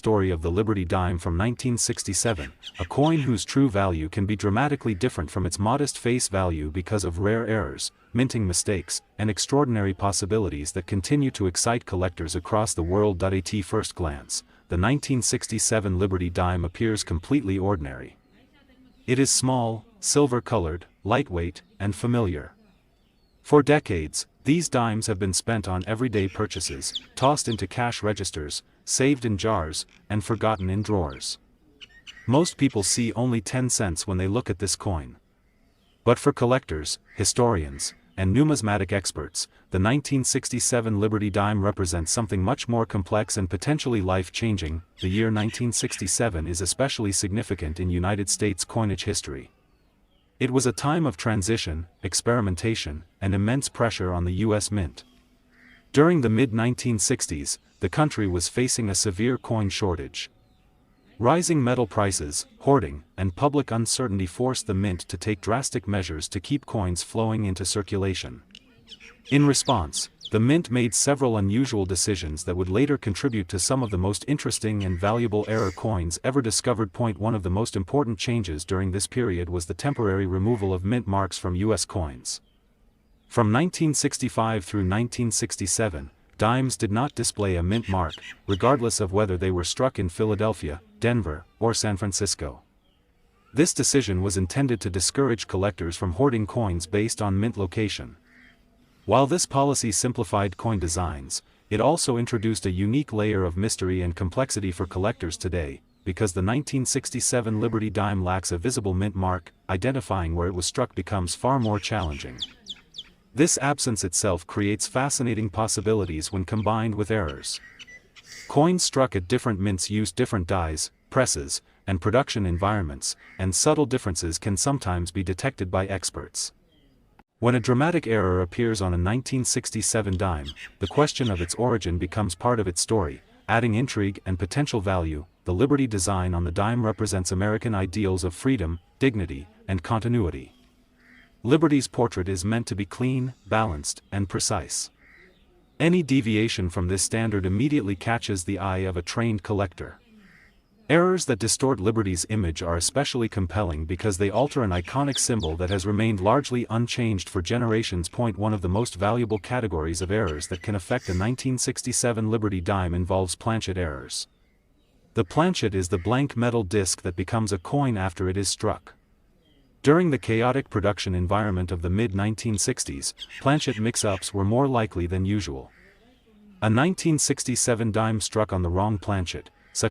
story of the Liberty dime from 1967, a coin whose true value can be dramatically different from its modest face value because of rare errors, minting mistakes, and extraordinary possibilities that continue to excite collectors across the world. At first glance, the 1967 Liberty dime appears completely ordinary. It is small, silver-colored, lightweight, and familiar. For decades, these dimes have been spent on everyday purchases, tossed into cash registers, saved in jars, and forgotten in drawers. Most people see only 10 cents when they look at this coin. But for collectors, historians, and numismatic experts, the 1967 Liberty dime represents something much more complex and potentially life-changing. The year 1967 is especially significant in United States coinage history. It was a time of transition, experimentation, and immense pressure on the U.S. Mint. During the mid-1960s, the country was facing a severe coin shortage. Rising metal prices, hoarding, and public uncertainty forced the mint to take drastic measures to keep coins flowing into circulation. In response, the mint made several unusual decisions that would later contribute to some of the most interesting and valuable error coins ever discovered. One of the most important changes during this period was the temporary removal of mint marks from U.S. coins. From 1965 through 1967, dimes did not display a mint mark, regardless of whether they were struck in Philadelphia, Denver, or San Francisco. This decision was intended to discourage collectors from hoarding coins based on mint location. While this policy simplified coin designs, it also introduced a unique layer of mystery and complexity for collectors today, because the 1967 Liberty dime lacks a visible mint mark, identifying where it was struck becomes far more challenging. This absence itself creates fascinating possibilities when combined with errors. Coins struck at different mints use different dies, presses, and production environments, and subtle differences can sometimes be detected by experts. When a dramatic error appears on a 1967 dime, the question of its origin becomes part of its story, adding intrigue and potential value. The Liberty design on the dime represents American ideals of freedom, dignity, and continuity. Liberty's portrait is meant to be clean, balanced, and precise. Any deviation from this standard immediately catches the eye of a trained collector. Errors that distort Liberty's image are especially compelling because they alter an iconic symbol that has remained largely unchanged for generations. One of the most valuable categories of errors that can affect a 1967 Liberty dime involves planchet errors. The planchet is the blank metal disc that becomes a coin after it is struck. During the chaotic production environment of the mid-1960s, planchet mix-ups were more likely than usual. A 1967 dime struck on the wrong planchet,